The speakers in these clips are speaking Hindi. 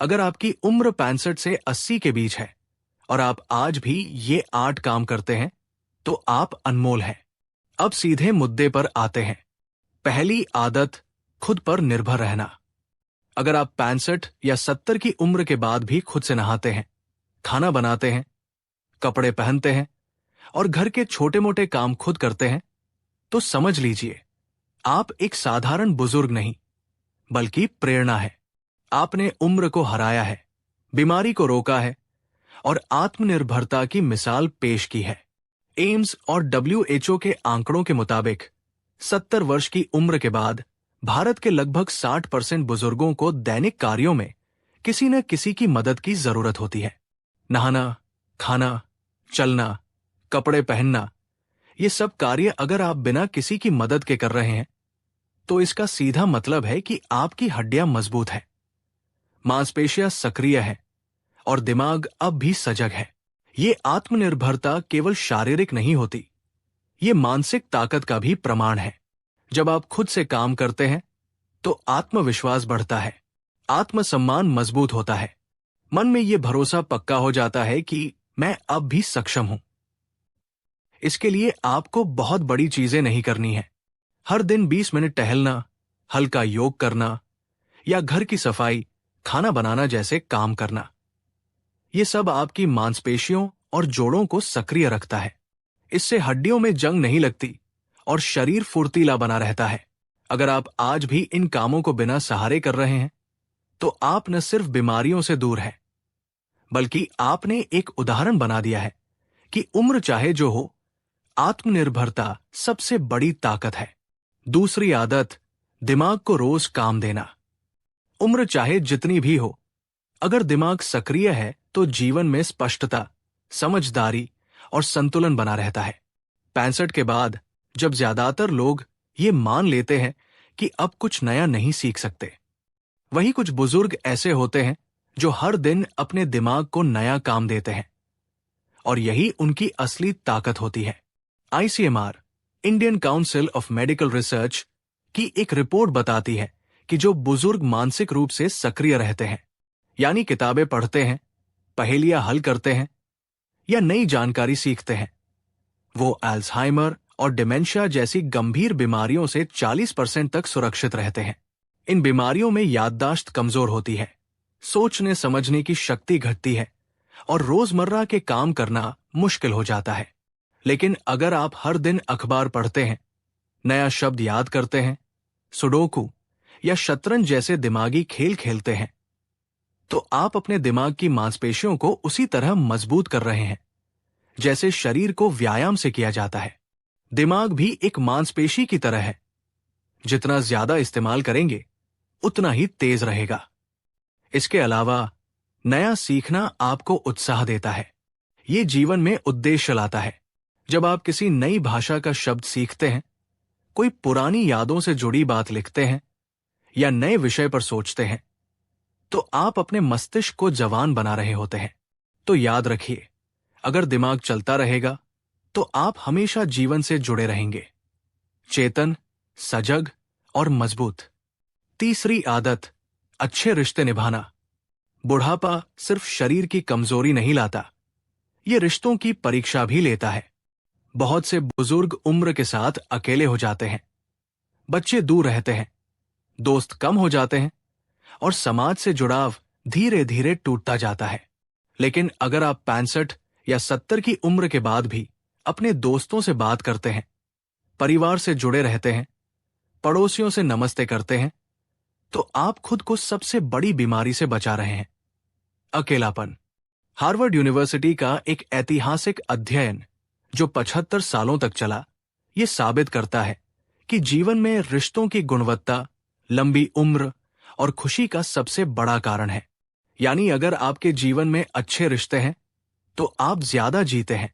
अगर आपकी उम्र 65 से 80 के बीच है और आप आज भी ये 8 काम करते हैं, तो आप अनमोल हैं। अब सीधे मुद्दे पर आते हैं। पहली आदत, खुद पर निर्भर रहना। अगर आप 65 या 70 की उम्र के बाद भी खुद से नहाते हैं, खाना बनाते हैं, कपड़े पहनते हैं और घर के छोटे मोटे काम खुद करते हैं, तो समझ लीजिए आप एक साधारण बुजुर्ग नहीं, बल्कि प्रेरणा है। आपने उम्र को हराया है, बीमारी को रोका है और आत्मनिर्भरता की मिसाल पेश की है। एम्स और WHO के आंकड़ों के मुताबिक 70 वर्ष की उम्र के बाद भारत के लगभग 60% बुजुर्गों को दैनिक कार्यों में किसी न किसी की मदद की जरूरत होती है। नहाना, खाना, चलना, कपड़े पहनना, ये सब कार्य अगर आप बिना किसी की मदद के कर रहे हैं, तो इसका सीधा मतलब है कि आपकी हड्डियां मजबूत हैं, मांसपेशियां सक्रिय हैं और दिमाग अब भी सजग है। ये आत्मनिर्भरता केवल शारीरिक नहीं होती, ये मानसिक ताकत का भी प्रमाण है। जब आप खुद से काम करते हैं, तो आत्मविश्वास बढ़ता है, आत्मसम्मान मजबूत होता है, मन में ये भरोसा पक्का हो जाता है कि मैं अब भी सक्षम हूं। इसके लिए आपको बहुत बड़ी चीजें नहीं करनी है। हर दिन 20 मिनट टहलना, हल्का योग करना या घर की सफाई, खाना बनाना जैसे काम करना, ये सब आपकी मांसपेशियों और जोड़ों को सक्रिय रखता है। इससे हड्डियों में जंग नहीं लगती और शरीर फुर्तीला बना रहता है। अगर आप आज भी इन कामों को बिना सहारे कर रहे हैं, तो आप न सिर्फ बीमारियों से दूर हैं, बल्कि आपने एक उदाहरण बना दिया है कि उम्र चाहे जो हो, आत्मनिर्भरता सबसे बड़ी ताकत है। दूसरी आदत, दिमाग को रोज काम देना। उम्र चाहे जितनी भी हो, अगर दिमाग सक्रिय है तो जीवन में स्पष्टता, समझदारी और संतुलन बना रहता है। 65 के बाद जब ज्यादातर लोग ये मान लेते हैं कि अब कुछ नया नहीं सीख सकते, वही कुछ बुजुर्ग ऐसे होते हैं जो हर दिन अपने दिमाग को नया काम देते हैं, और यही उनकी असली ताकत होती है। ICMR, Indian council of medical research की एक रिपोर्ट बताती है कि जो बुजुर्ग मानसिक रूप से सक्रिय रहते हैं, यानी किताबें पढ़ते हैं, पहेलियां हल करते हैं या नई जानकारी सीखते हैं, वो अल्जाइमर और डिमेंशिया जैसी गंभीर बीमारियों से 40% तक सुरक्षित रहते हैं। इन बीमारियों में याददाश्त कमजोर होती है, सोचने समझने की शक्ति घटती है और रोजमर्रा के काम करना मुश्किल हो जाता है। लेकिन अगर आप हर दिन अखबार पढ़ते हैं, नया शब्द याद करते हैं, सुडोकू या शतरंज जैसे दिमागी खेल खेलते हैं, तो आप अपने दिमाग की मांसपेशियों को उसी तरह मजबूत कर रहे हैं जैसे शरीर को व्यायाम से किया जाता है। दिमाग भी एक मांसपेशी की तरह है, जितना ज्यादा इस्तेमाल करेंगे उतना ही तेज रहेगा। इसके अलावा नया सीखना आपको उत्साह देता है, ये जीवन में उद्देश्य लाता है। जब आप किसी नई भाषा का शब्द सीखते हैं, कोई पुरानी यादों से जुड़ी बात लिखते हैं या नए विषय पर सोचते हैं, तो आप अपने मस्तिष्क को जवान बना रहे होते हैं। तो याद रखिए, अगर दिमाग चलता रहेगा तो आप हमेशा जीवन से जुड़े रहेंगे, चेतन, सजग और मजबूत। तीसरी आदत, अच्छे रिश्ते निभाना। बुढ़ापा सिर्फ शरीर की कमजोरी नहीं लाता, ये रिश्तों की परीक्षा भी लेता है। बहुत से बुजुर्ग उम्र के साथ अकेले हो जाते हैं, बच्चे दूर रहते हैं, दोस्त कम हो जाते हैं और समाज से जुड़ाव धीरे धीरे टूटता जाता है। लेकिन अगर आप 65 या 70 की उम्र के बाद भी अपने दोस्तों से बात करते हैं, परिवार से जुड़े रहते हैं, पड़ोसियों से नमस्ते करते हैं, तो आप खुद को सबसे बड़ी बीमारी से बचा रहे हैं, अकेलापन। हार्वर्ड यूनिवर्सिटी का एक ऐतिहासिक अध्ययन जो 75 सालों तक चला, ये साबित करता है कि जीवन में रिश्तों की गुणवत्ता, लंबी उम्र और खुशी का सबसे बड़ा कारण है। यानी अगर आपके जीवन में अच्छे रिश्ते हैं, तो आप ज्यादा जीते हैं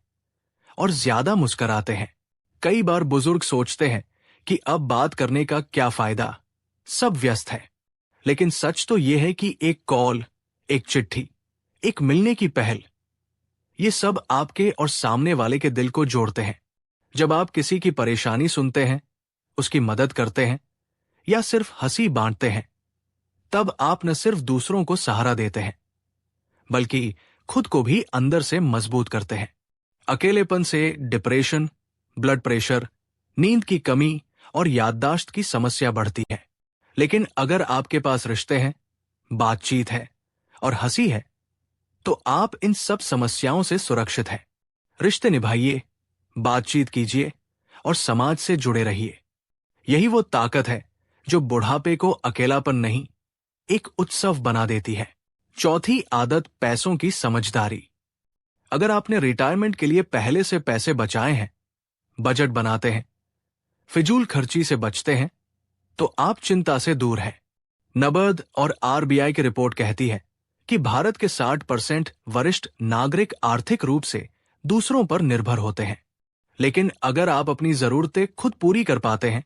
और ज्यादा मुस्कुराते हैं। कई बार बुजुर्ग सोचते हैं कि अब बात करने का क्या फायदा, सब व्यस्त है। लेकिन सच तो यह है कि एक कॉल, एक चिट्ठी, एक मिलने की पहल, ये सब आपके और सामने वाले के दिल को जोड़ते हैं। जब आप किसी की परेशानी सुनते हैं, उसकी मदद करते हैं या सिर्फ हंसी बांटते हैं, तब आप न सिर्फ दूसरों को सहारा देते हैं, बल्कि खुद को भी अंदर से मजबूत करते हैं। अकेलेपन से डिप्रेशन, ब्लड प्रेशर, नींद की कमी और याददाश्त की समस्या बढ़ती है। लेकिन अगर आपके पास रिश्ते हैं, बातचीत है और हंसी है, तो आप इन सब समस्याओं से सुरक्षित हैं। रिश्ते निभाइए, बातचीत कीजिए और समाज से जुड़े रहिए। यही वो ताकत है जो बुढ़ापे को अकेलापन नहीं, एक उत्सव बना देती है। चौथी आदत, पैसों की समझदारी। अगर आपने रिटायरमेंट के लिए पहले से पैसे बचाए हैं, बजट बनाते हैं, फिजूल खर्ची से बचते हैं, तो आप चिंता से दूर हैं। नबार्ड और आरबीआई की रिपोर्ट कहती है कि भारत के 60% वरिष्ठ नागरिक आर्थिक रूप से दूसरों पर निर्भर होते हैं। लेकिन अगर आप अपनी जरूरतें खुद पूरी कर पाते हैं,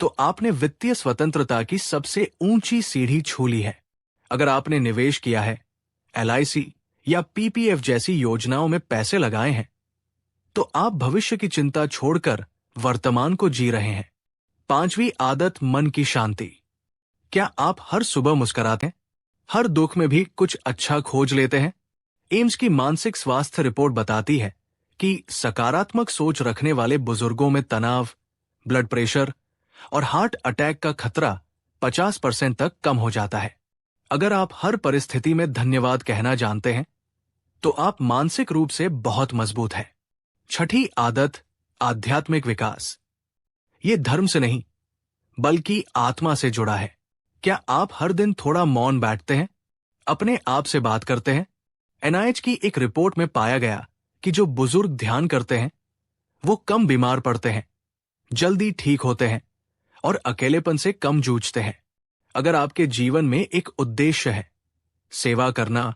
तो आपने वित्तीय स्वतंत्रता की सबसे ऊंची सीढ़ी छू ली है। अगर आपने निवेश किया है, एलआईसी या पीपीएफ जैसी योजनाओं में पैसे लगाए हैं, तो आप भविष्य की चिंता छोड़कर वर्तमान को जी रहे हैं। पांचवी आदत, मन की शांति। क्या आप हर सुबह मुस्कुराते हैं? हर दुख में भी कुछ अच्छा खोज लेते हैं? एम्स की मानसिक स्वास्थ्य रिपोर्ट बताती है कि सकारात्मक सोच रखने वाले बुजुर्गों में तनाव, ब्लड प्रेशर और हार्ट अटैक का खतरा 50% तक कम हो जाता है। अगर आप हर परिस्थिति में धन्यवाद कहना जानते हैं, तो आप मानसिक रूप से बहुत मजबूत हैं। छठी आदत, आध्यात्मिक विकास। ये धर्म से नहीं, बल्कि आत्मा से जुड़ा है। क्या आप हर दिन थोड़ा मौन बैठते हैं, अपने आप से बात करते हैं? एनआईएच की एक रिपोर्ट में पाया गया कि जो बुजुर्ग ध्यान करते हैं, वो कम बीमार पड़ते हैं, जल्दी ठीक होते हैं और अकेलेपन से कम जूझते हैं। अगर आपके जीवन में एक उद्देश्य है, सेवा करना,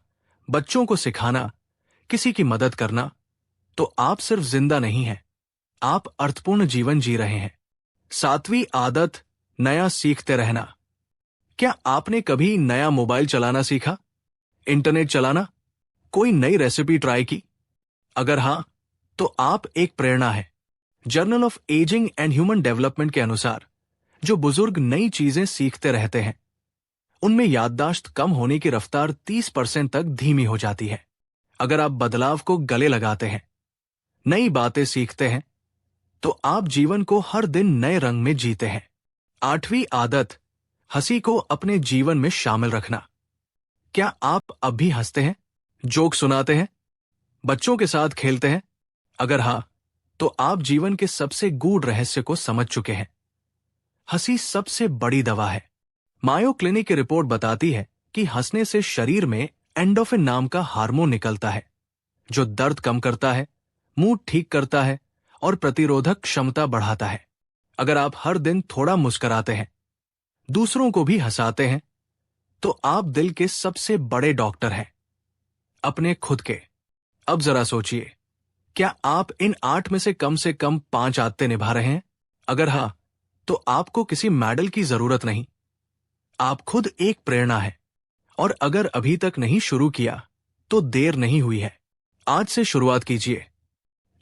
बच्चों को सिखाना, किसी की मदद करना, तो आप सिर्फ जिंदा नहीं हैं, आप अर्थपूर्ण जीवन जी रहे हैं। सातवीं आदत, नया सीखते रहना। क्या आपने कभी नया मोबाइल चलाना सीखा, इंटरनेट चलाना, कोई नई रेसिपी ट्राई की? अगर हां, तो आप एक प्रेरणा है। Journal of ageing and human development के अनुसार जो बुजुर्ग नई चीजें सीखते रहते हैं, उनमें याददाश्त कम होने की रफ्तार 30% तक धीमी हो जाती है। अगर आप बदलाव को गले लगाते हैं, नई बातें सीखते हैं, तो आप जीवन को हर दिन नए रंग में जीते हैं। आठवीं आदत, हंसी को अपने जीवन में शामिल रखना। क्या आप अब भी हंसते हैं, जोक सुनाते हैं, बच्चों के साथ खेलते हैं? अगर हां, तो आप जीवन के सबसे गूढ़ रहस्य को समझ चुके हैं। हंसी सबसे बड़ी दवा है। मायो क्लिनिक की रिपोर्ट बताती है कि हंसने से शरीर में एंडोर्फिन नाम का हार्मोन निकलता है, जो दर्द कम करता है, मूड ठीक करता है और प्रतिरोधक क्षमता बढ़ाता है। अगर आप हर दिन थोड़ा मुस्कुराते हैं, दूसरों को भी हंसाते हैं, तो आप दिल के सबसे बड़े डॉक्टर हैं, अपने खुद के। अब जरा सोचिए, क्या आप इन 8 में से कम 5 आदतें निभा रहे हैं? अगर हां, तो आपको किसी मेडल की जरूरत नहीं, आप खुद एक प्रेरणा है। और अगर अभी तक नहीं शुरू किया, तो देर नहीं हुई है। आज से शुरुआत कीजिए,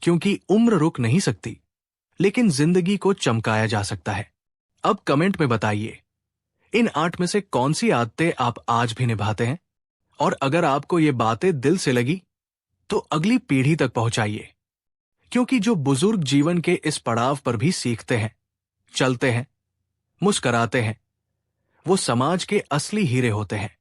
क्योंकि उम्र रुक नहीं सकती, लेकिन जिंदगी को चमकाया जा सकता है। अब कमेंट में बताइए, इन 8 में से कौन सी आदतें आप आज भी निभाते हैं? और अगर आपको ये बातें दिल से लगी, तो अगली पीढ़ी तक पहुंचाइए, क्योंकि जो बुजुर्ग जीवन के इस पड़ाव पर भी सीखते हैं, चलते हैं, मुस्कुराते हैं, वो समाज के असली हीरे होते हैं।